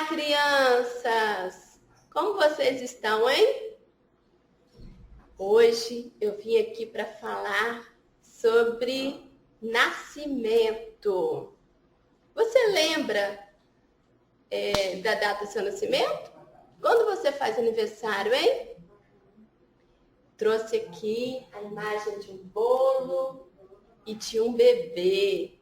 Crianças! Como vocês estão, hein? Hoje eu vim aqui para falar sobre nascimento. Você lembra da data do seu nascimento? Quando você faz aniversário, hein? Trouxe aqui a imagem de um bolo e de um bebê.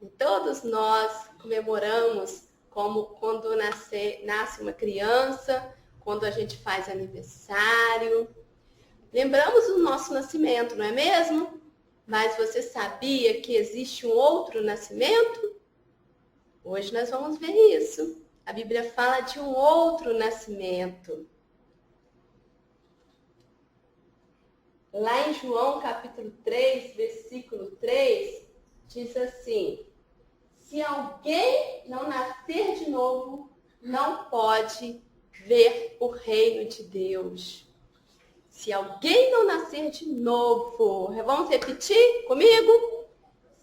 E todos nós comemoramos como quando nasce uma criança, quando a gente faz aniversário. Lembramos do nosso nascimento, não é mesmo? Mas você sabia que existe um outro nascimento? Hoje nós vamos ver isso. A Bíblia fala de um outro nascimento. Lá em João capítulo 3, versículo 3, diz assim: se alguém não nascer de novo, não pode ver o reino de Deus. Se alguém não nascer de novo, vamos repetir comigo?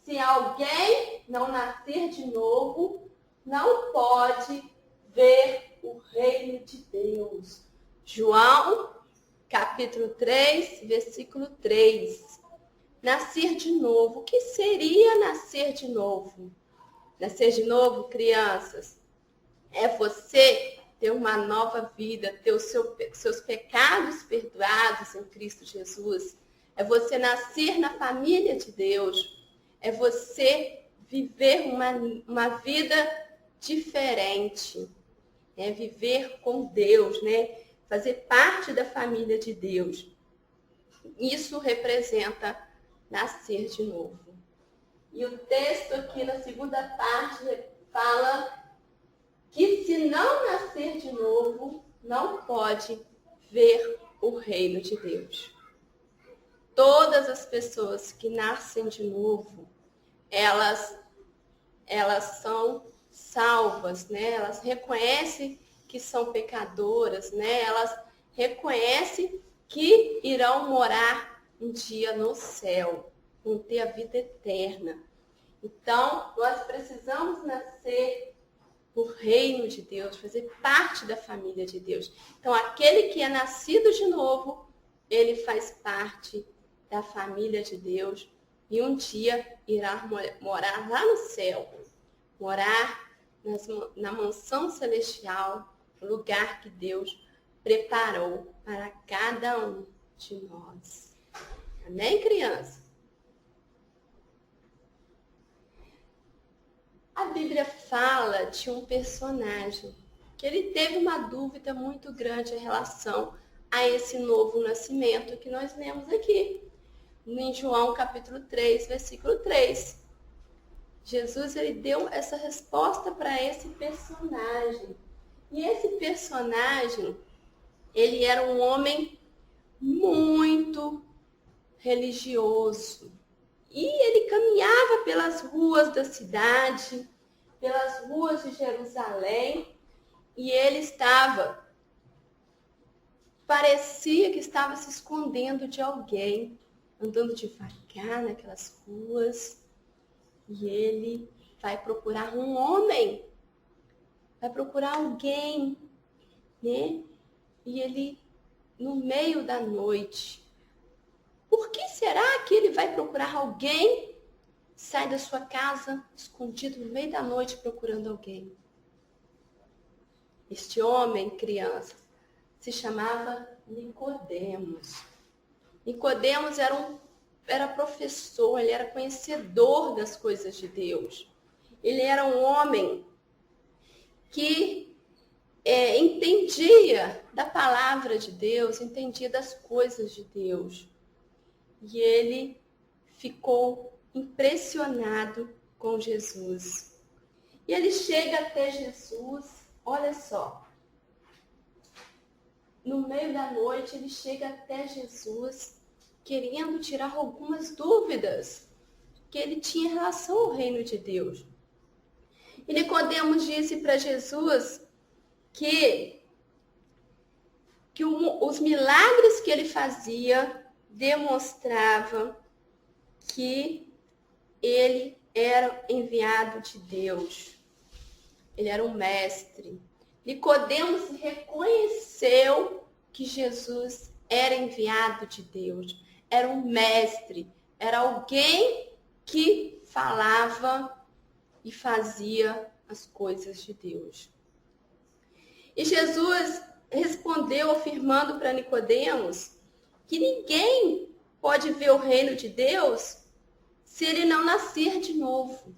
Se alguém não nascer de novo, não pode ver o reino de Deus. João, capítulo 3, versículo 3. Nascer de novo. O que seria nascer de novo? Nascer de novo, crianças, é você ter uma nova vida, ter os seus pecados perdoados em Cristo Jesus. É você nascer na família de Deus. É você viver uma vida diferente. É viver com Deus, né? Fazer parte da família de Deus. Isso representa nascer de novo. E o texto aqui na segunda parte fala que se não nascer de novo, não pode ver o reino de Deus. Todas as pessoas que nascem de novo, elas são salvas, né? Elas reconhecem que são pecadoras, né? Elas reconhecem que irão morar um dia no céu, vão ter a vida eterna. Então, nós precisamos nascer no reino de Deus, fazer parte da família de Deus. Então, aquele que é nascido de novo, ele faz parte da família de Deus e um dia irá morar lá no céu, morar na mansão celestial, lugar que Deus preparou para cada um de nós. Amém, criança? A Bíblia fala de um personagem que ele teve uma dúvida muito grande em relação a esse novo nascimento que nós lemos aqui, em João capítulo 3, versículo 3. Jesus ele deu essa resposta para esse personagem. E esse personagem, ele era um homem muito religioso. E ele caminhava pelas ruas da cidade, pelas ruas de Jerusalém, e ele parecia que estava se escondendo de alguém, andando devagar naquelas ruas, e ele vai procurar um homem, vai procurar alguém, né? E ele, no meio da noite, por que será que ele vai procurar alguém? Sai da sua casa, escondido no meio da noite, procurando alguém. Este homem, criança, se chamava Nicodemos. Nicodemos era professor, ele era conhecedor das coisas de Deus. Ele era um homem que entendia da palavra de Deus, entendia das coisas de Deus. E ele ficou impressionado com Jesus. E ele chega até Jesus, olha só. No meio da noite, ele chega até Jesus, querendo tirar algumas dúvidas que ele tinha em relação ao reino de Deus. E Nicodemos disse para Jesus que os milagres que ele fazia demonstravam que ele era enviado de Deus. Ele era um mestre. Nicodemos reconheceu que Jesus era enviado de Deus, era um mestre, era alguém que falava e fazia as coisas de Deus. E Jesus respondeu afirmando para Nicodemos que ninguém pode ver o reino de Deus se ele não nascer de novo.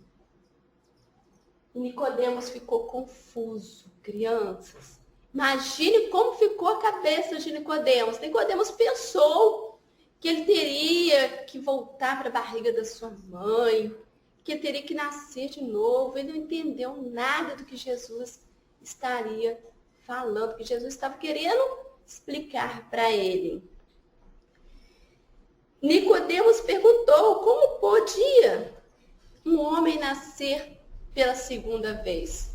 E Nicodemos ficou confuso, crianças. Imagine como ficou a cabeça de Nicodemos. Nicodemos pensou que ele teria que voltar para a barriga da sua mãe, que ele teria que nascer de novo. Ele não entendeu nada do que Jesus estaria falando, que Jesus estava querendo explicar para ele. Nicodemos perguntou como podia um homem nascer pela segunda vez.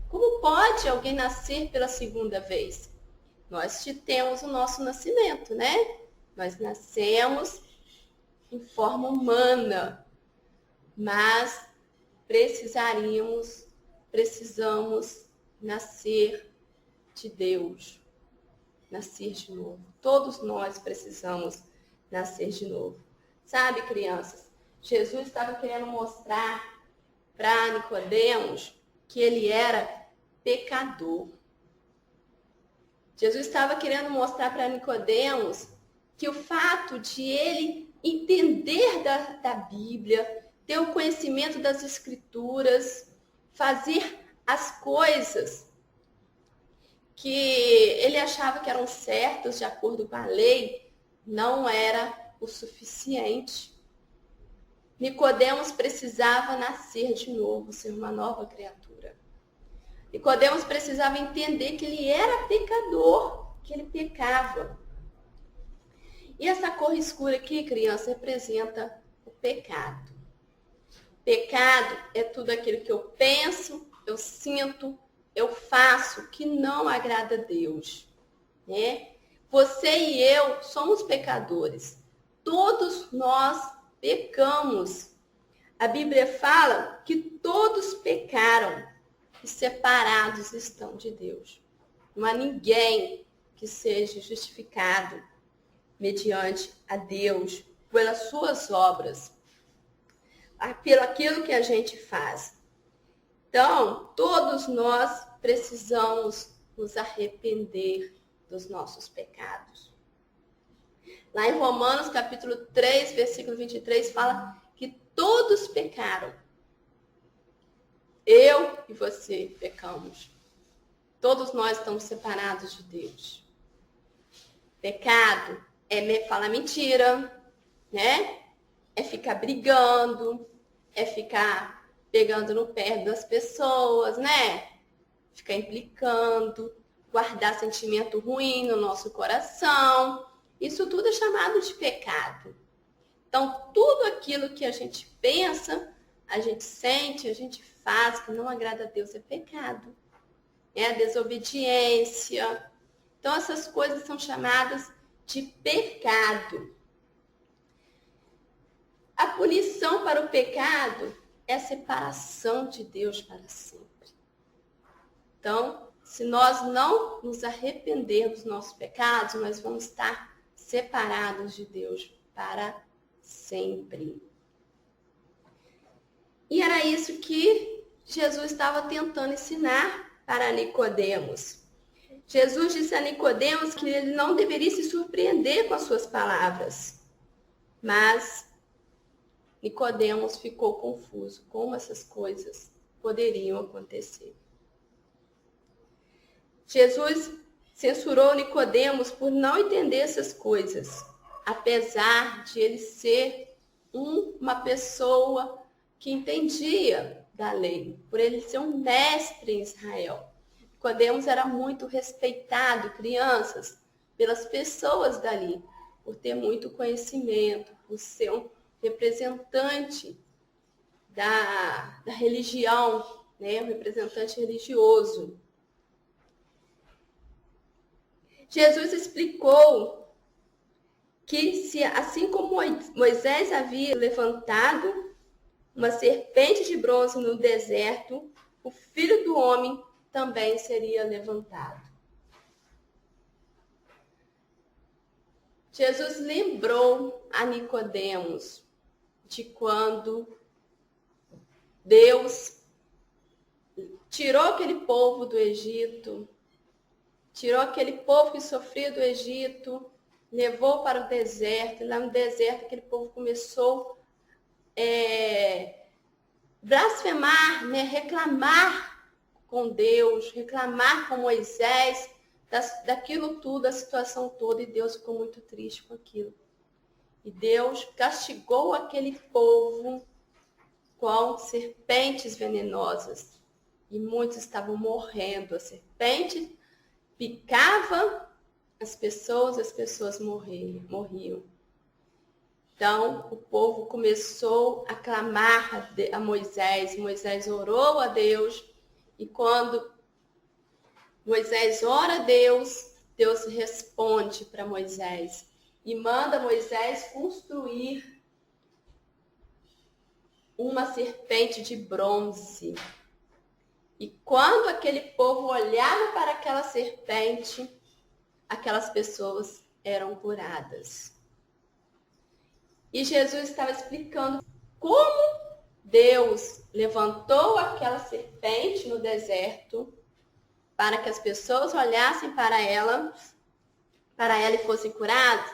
Como pode alguém nascer pela segunda vez? Nós temos o nosso nascimento, né? Nós nascemos em forma humana, mas precisamos nascer de Deus, nascer de novo. Todos nós precisamos nascer de novo. Sabe, crianças, Jesus estava querendo mostrar para Nicodemos que ele era pecador. Jesus estava querendo mostrar para Nicodemos que o fato de ele entender da Bíblia, ter o conhecimento das Escrituras, fazer as coisas que ele achava que eram certas de acordo com a lei, não era o suficiente. Nicodemos precisava nascer de novo, ser uma nova criatura. Nicodemos precisava entender que ele era pecador, que ele pecava. E essa cor escura aqui, criança, representa o pecado. Pecado é tudo aquilo que eu penso, eu sinto, eu faço que não agrada a Deus, né? Você e eu somos pecadores. Todos nós pecamos. A Bíblia fala que todos pecaram e separados estão de Deus. Não há ninguém que seja justificado mediante a Deus pelas suas obras, pelo aquilo que a gente faz. Então, todos nós precisamos nos arrepender dos nossos pecados. Lá em Romanos, capítulo 3, versículo 23, fala que todos pecaram. Eu e você pecamos. Todos nós estamos separados de Deus. Pecado é falar mentira, né? É ficar brigando, é ficar pegando no pé das pessoas, né? Ficar implicando, guardar sentimento ruim no nosso coração. Isso tudo é chamado de pecado. Então, tudo aquilo que a gente pensa, a gente sente, a gente faz, que não agrada a Deus, é pecado. É a desobediência. Então, essas coisas são chamadas de pecado. A punição para o pecado é a separação de Deus para sempre. Então, se nós não nos arrependermos dos nossos pecados, nós vamos estar separados de Deus para sempre. E era isso que Jesus estava tentando ensinar para Nicodemos. Jesus disse a Nicodemos que ele não deveria se surpreender com as suas palavras. Mas Nicodemos ficou confuso como essas coisas poderiam acontecer. Jesus censurou Nicodemos por não entender essas coisas, apesar de ele ser uma pessoa que entendia da lei, por ele ser um mestre em Israel. Nicodemos era muito respeitado, crianças, pelas pessoas dali, por ter muito conhecimento, por ser um representante da religião, né? Um representante religioso. Jesus explicou que assim como Moisés havia levantado uma serpente de bronze no deserto, o Filho do Homem também seria levantado. Jesus lembrou a Nicodemos de quando Deus tirou aquele povo do Egito, tirou aquele povo que sofria do Egito, levou para o deserto, e lá no deserto aquele povo começou blasfemar, né? Reclamar com Deus, reclamar com Moisés, daquilo tudo, da situação toda, e Deus ficou muito triste com aquilo. E Deus castigou aquele povo com serpentes venenosas. E muitos estavam morrendo. A serpente picava as pessoas morriam. Então, o povo começou a clamar a Moisés. Moisés orou a Deus. E quando Moisés ora a Deus, Deus responde para Moisés. E manda Moisés construir uma serpente de bronze. E quando aquele povo olhava para aquela serpente, aquelas pessoas eram curadas. E Jesus estava explicando como Deus levantou aquela serpente no deserto para que as pessoas olhassem para ela e fossem curadas.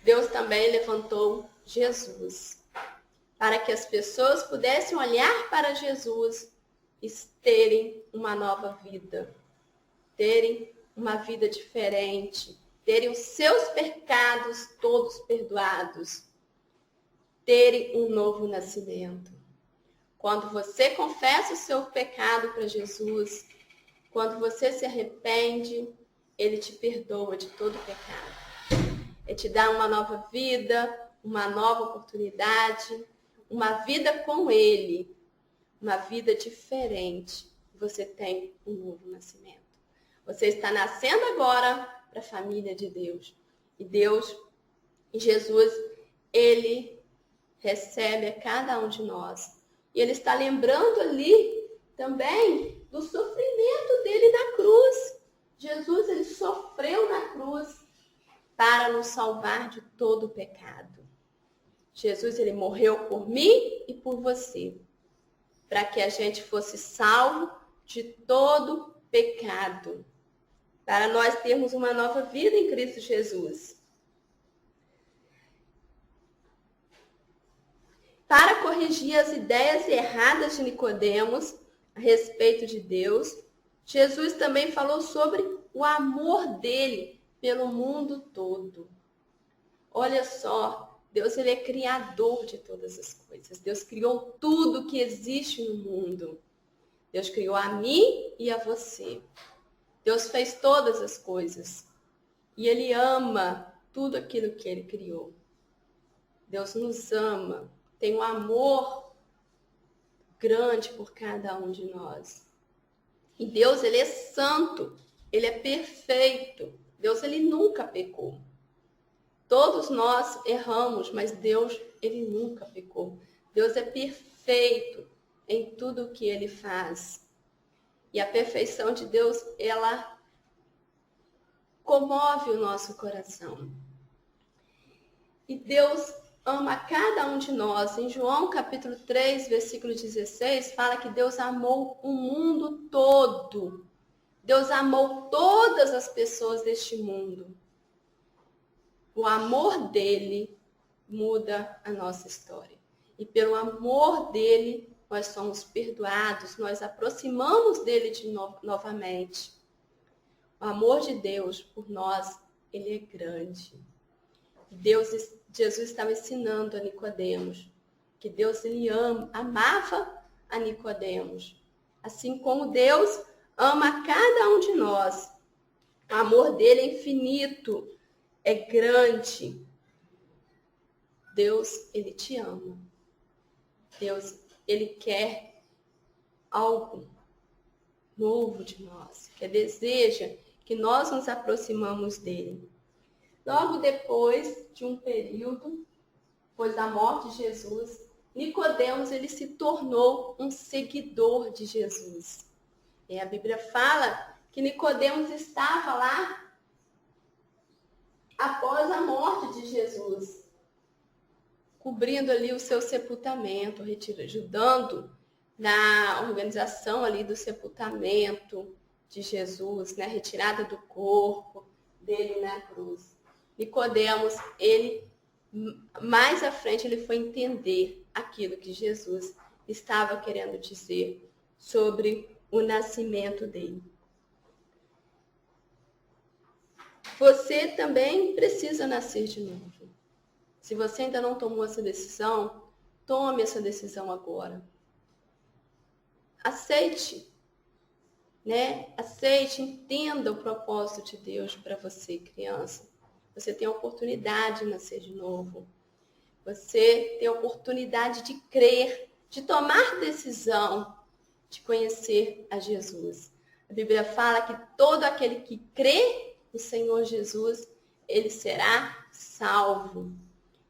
Deus também levantou Jesus para que as pessoas pudessem olhar para Jesus e terem uma nova vida, terem uma vida diferente, terem os seus pecados todos perdoados, terem um novo nascimento. Quando você confessa o seu pecado para Jesus, quando você se arrepende, Ele te perdoa de todo pecado. Ele te dá uma nova vida, uma nova oportunidade, uma vida com Ele, uma vida diferente. Você tem um novo nascimento. Você está nascendo agora para a família de Deus. E Deus, Jesus, Ele recebe a cada um de nós. E Ele está lembrando ali também do sofrimento dele na cruz. Jesus, Ele sofreu na cruz para nos salvar de todo o pecado. Jesus, Ele morreu por mim e por você, para que a gente fosse salvo de todo pecado, para nós termos uma nova vida em Cristo Jesus. Para corrigir as ideias erradas de Nicodemos a respeito de Deus, Jesus também falou sobre o amor dele pelo mundo todo. Olha só, Deus, ele é criador de todas as coisas. Deus criou tudo que existe no mundo. Deus criou a mim e a você. Deus fez todas as coisas. E Ele ama tudo aquilo que Ele criou. Deus nos ama. Tem um amor grande por cada um de nós. E Deus, Ele é santo. Ele é perfeito. Deus, Ele nunca pecou. Todos nós erramos, mas Deus, Ele nunca pecou. Deus é perfeito em tudo o que Ele faz. E a perfeição de Deus, ela comove o nosso coração. E Deus ama cada um de nós. Em João capítulo 3, versículo 16, fala que Deus amou o mundo todo. Deus amou todas as pessoas deste mundo. O amor dele muda a nossa história. E pelo amor dele, nós somos perdoados, nós aproximamos dele novamente. O amor de Deus por nós, ele é grande. Jesus estava ensinando a Nicodemos que Deus, ele amava a Nicodemos. Assim como Deus ama cada um de nós. O amor dele é infinito, é grande. Deus, ele te ama. Deus, ele quer algo novo de nós, que deseja que nós nos aproximamos dele. Logo depois de um período, depois da morte de Jesus, Nicodemos, ele se tornou um seguidor de Jesus. A Bíblia fala que Nicodemos estava lá após a morte de Jesus, cobrindo ali o seu sepultamento, ajudando na organização ali do sepultamento de Jesus, né? Retirada do corpo dele na cruz. Nicodemos, ele mais à frente ele foi entender aquilo que Jesus estava querendo dizer sobre o nascimento dele. Você também precisa nascer de novo. Se você ainda não tomou essa decisão, tome essa decisão agora. Aceite, né? Aceite, entenda o propósito de Deus para você, criança. Você tem a oportunidade de nascer de novo. Você tem a oportunidade de crer, de tomar decisão, de conhecer a Jesus. A Bíblia fala que todo aquele que crê no Senhor Jesus, ele será salvo.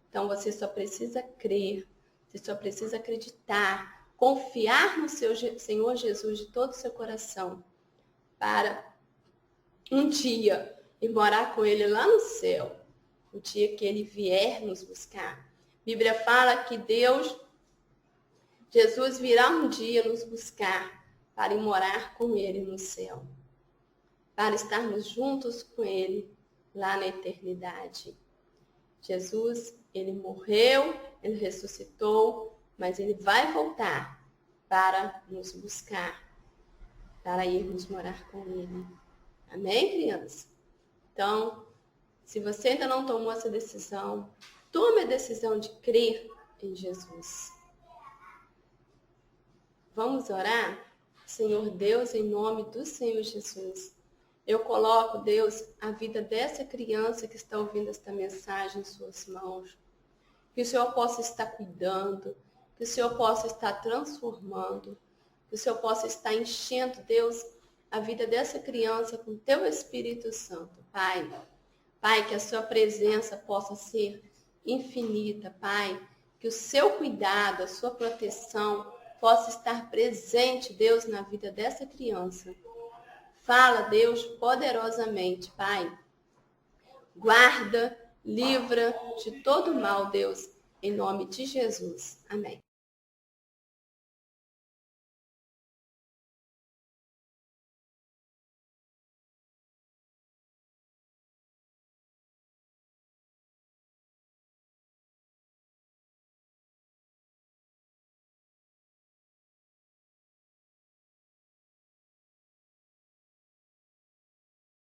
Então você só precisa crer, você só precisa acreditar, confiar no seu Senhor Jesus de todo o seu coração, para um dia ir morar com ele lá no céu, o dia que ele vier nos buscar. A Bíblia fala que Jesus virá um dia nos buscar para ir morar com ele no céu, para estarmos juntos com ele lá na eternidade. Jesus, ele morreu, ele ressuscitou, mas ele vai voltar para nos buscar, para irmos morar com ele. Amém, criança? Então, se você ainda não tomou essa decisão, tome a decisão de crer em Jesus. Vamos orar? Senhor Deus, em nome do Senhor Jesus, eu coloco, Deus, a vida dessa criança que está ouvindo esta mensagem em suas mãos. Que o Senhor possa estar cuidando, que o Senhor possa estar transformando, que o Senhor possa estar enchendo, Deus, a vida dessa criança com teu Espírito Santo, Pai. Pai, que a sua presença possa ser infinita, Pai. Que o seu cuidado, a sua proteção possa estar presente, Deus, na vida dessa criança. Fala, Deus, poderosamente, Pai. Guarda, livra de todo mal, Deus, em nome de Jesus. Amém.